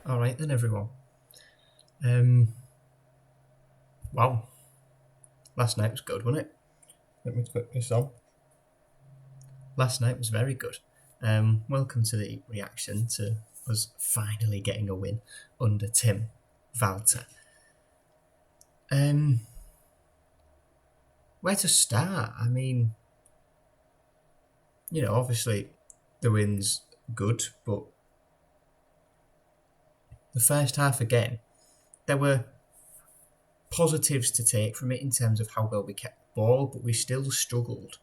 All right then, everyone. Wow, last night was good, wasn't it? Let me put this on. Last night was very good. Welcome to the reaction to us finally getting a win under Tim Walter. Where to start? I mean, obviously the win's good, but the first half again, there were positives to take from it in terms of how well we kept the ball, but we still struggled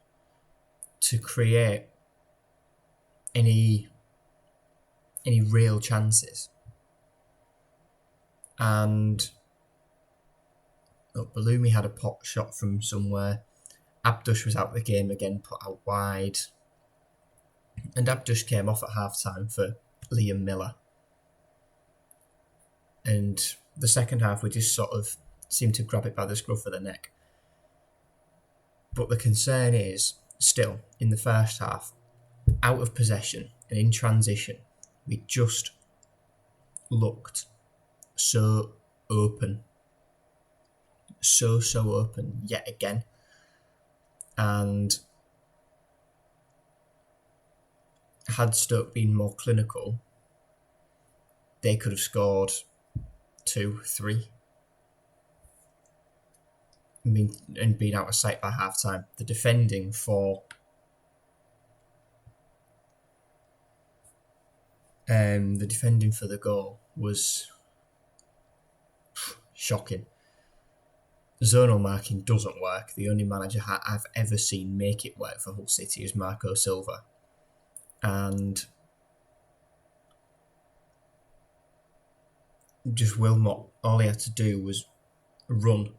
to create any real chances. And Balumi had a pot shot from somewhere. Abdush was out of the game again, put out wide. And Abdush came off at half time for Liam Miller. And the second half, we just sort of seemed to grab it by the scruff of the neck. But the concern is, still, in the first half, out of possession and in transition, we just looked so open. So open yet again. And had Stoke been more clinical, they could have scored 2, 3 and been out of sight by half time. The defending for the goal was shocking. Zonal marking doesn't work. The only manager I've ever seen make it work for Hull City is Marco Silva. And just Wilmot, all he had to do was run,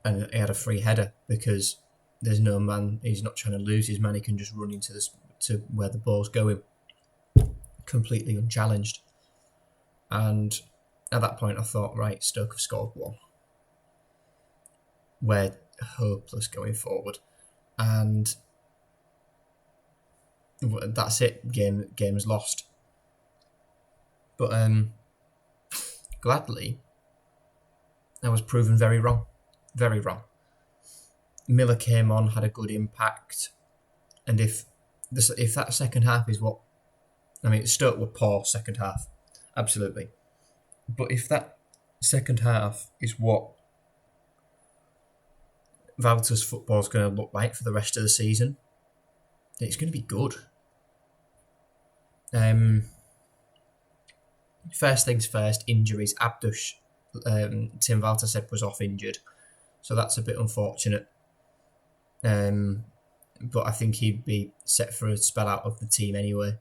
and he had a free header because there's no man. He's not trying to lose his man. He can just run into to where the ball's going, completely unchallenged. And at that point, I thought, right, Stoke have scored one. We're hopeless going forward, and that's it. Game's lost. But gladly, I was proven very wrong. Very wrong. Miller came on, had a good impact, and if that second half is what, I mean, Stoke were poor second half, absolutely. But if that second half is what Walter's football is going to look like for the rest of the season, it's going to be good. First things first, injuries. Abdush, Tim Walter said, was off injured, so that's a bit unfortunate. But I think he'd be set for a spell out of the team anyway.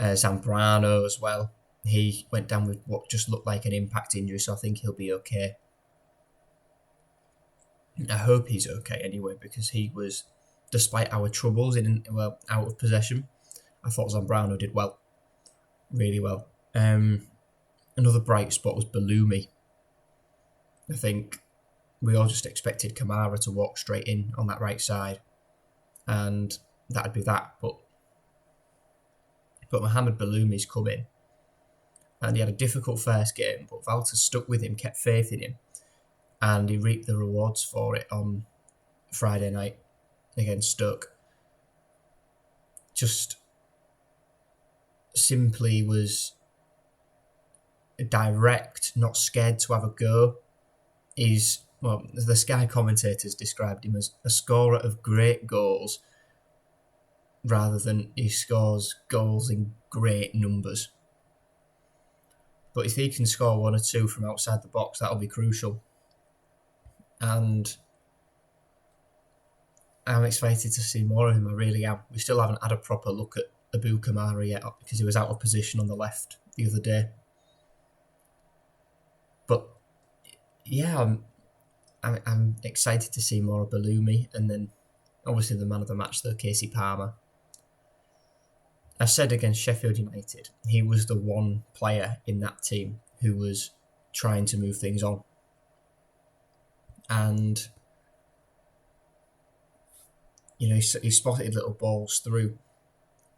Zambrano as well. He went down with what just looked like an impact injury, so I think he'll be okay. I hope he's okay anyway, because he was, despite our troubles out of possession, I thought Zambrano did well, really well. Another bright spot was Balumi. I think we all just expected Kamara to walk straight in on that right side, and that'd be that. But Mohamed Balumi's come in, and he had a difficult first game, but Walter stuck with him, kept faith in him, and he reaped the rewards for it on Friday night against Stoke. Just simply was direct, not scared to have a go. The Sky commentators described him as a scorer of great goals rather than he scores goals in great numbers. But if he can score 1 or 2 from outside the box, that'll be crucial. And I'm excited to see more of him, I really am. We still haven't had a proper look at Abu Kamara yet because he was out of position on the left the other day. But yeah, I'm excited to see more of Balumi, and then obviously the man of the match, though, Casey Palmer. I said against Sheffield United, he was the one player in that team who was trying to move things on. And he spotted little balls through,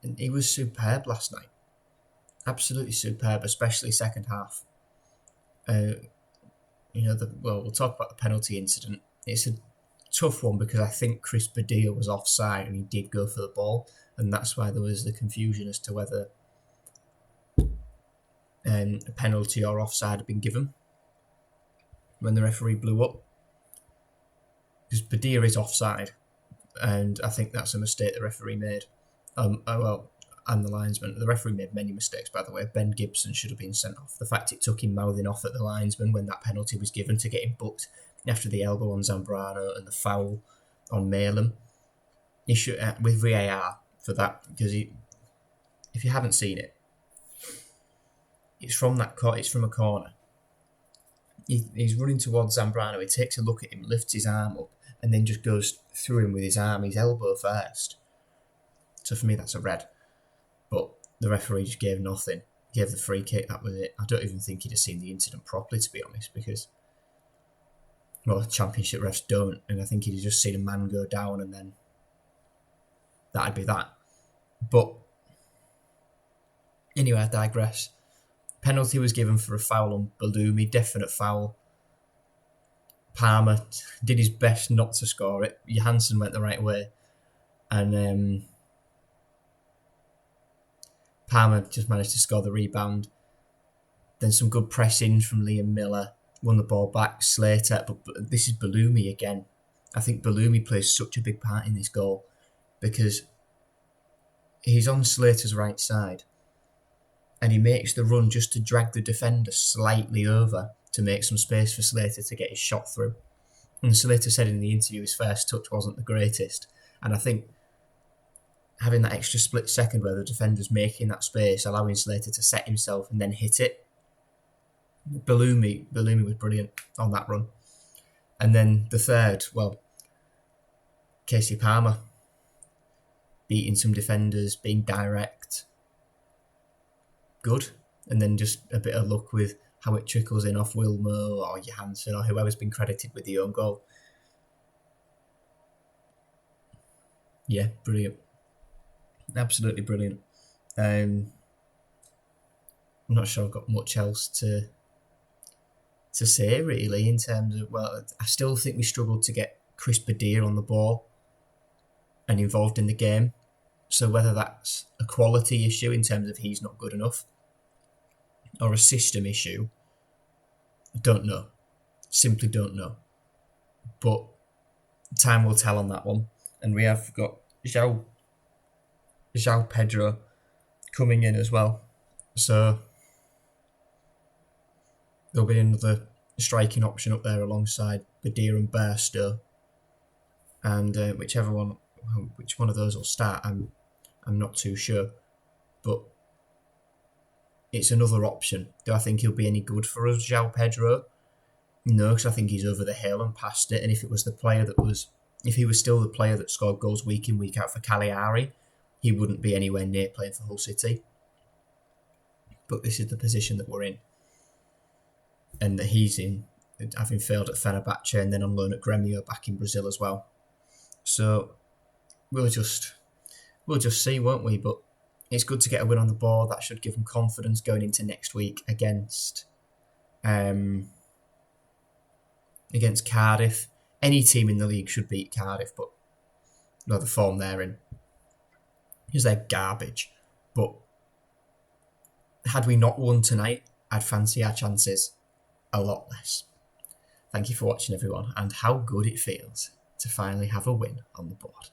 and he was superb last night. absolutely superb, especially second half. We'll talk about the penalty incident. It's a tough one because I think Chris Badea was offside and he did go for the ball, and that's why there was the confusion as to whether a penalty or offside had been given when the referee blew up. Because Badea is offside, and I think that's a mistake the referee made. And the linesman. The referee made many mistakes, by the way. Ben Gibson should have been sent off. The fact it took him mouthing off at the linesman when that penalty was given to get him booked after the elbow on Zambrano and the foul on Malem. He should, with VAR for that, because if you haven't seen it, it's from a corner. He's running towards Zambrano. He takes a look at him, lifts his arm up, and then just goes through him with his elbow first. So for me, that's a red. But the referee just gave nothing. Gave the free kick, that was it. I don't even think he'd have seen the incident properly, to be honest, because, well, championship refs don't, and I think he'd have just seen a man go down and then that'd be that. But anyway, I digress. Penalty was given for a foul on Balumi, definite foul. Palmer did his best not to score it. Johansson went the right way. And Palmer just managed to score the rebound. Then some good pressing from Liam Miller. Won the ball back, Slater. But this is Balumi again. I think Balumi plays such a big part in this goal because he's on Slater's right side and he makes the run just to drag the defender slightly over to make some space for Slater to get his shot through. And Slater said in the interview his first touch wasn't the greatest. And I think having that extra split second where the defender's making that space, allowing Slater to set himself and then hit it. Balumi was brilliant on that run. And then the third, well, Casey Palmer beating some defenders, being direct. Good. And then just a bit of luck with how it trickles in off Wilmo or Johansson or whoever's been credited with the own goal. Yeah, brilliant. Absolutely brilliant. I'm not sure I've got much else to say really in terms of, well, I still think we struggled to get Chris Badea on the ball and involved in the game. So whether that's a quality issue in terms of he's not good enough or a system issue, I don't know. Simply don't know. But time will tell on that one. And we have got João Pedro coming in as well. So there'll be another striking option up there alongside Badea and Bairstow. And which one of those will start, I'm not too sure. But it's another option. Do I think he'll be any good for us, João Pedro? No, because I think he's over the hill and past it. And if he was still the player that scored goals week in, week out for Cagliari, he wouldn't be anywhere near playing for Hull City. But this is the position that we're in. And that he's in, having failed at Fenerbahce and then on loan at Gremio back in Brazil as well. So we'll just see, won't we? But it's good to get a win on the board. That should give them confidence going into next week against Cardiff. Any team in the league should beat Cardiff, but no, the form they're in is they're garbage. But had we not won tonight, I'd fancy our chances a lot less. Thank you for watching, everyone, and how good it feels to finally have a win on the board.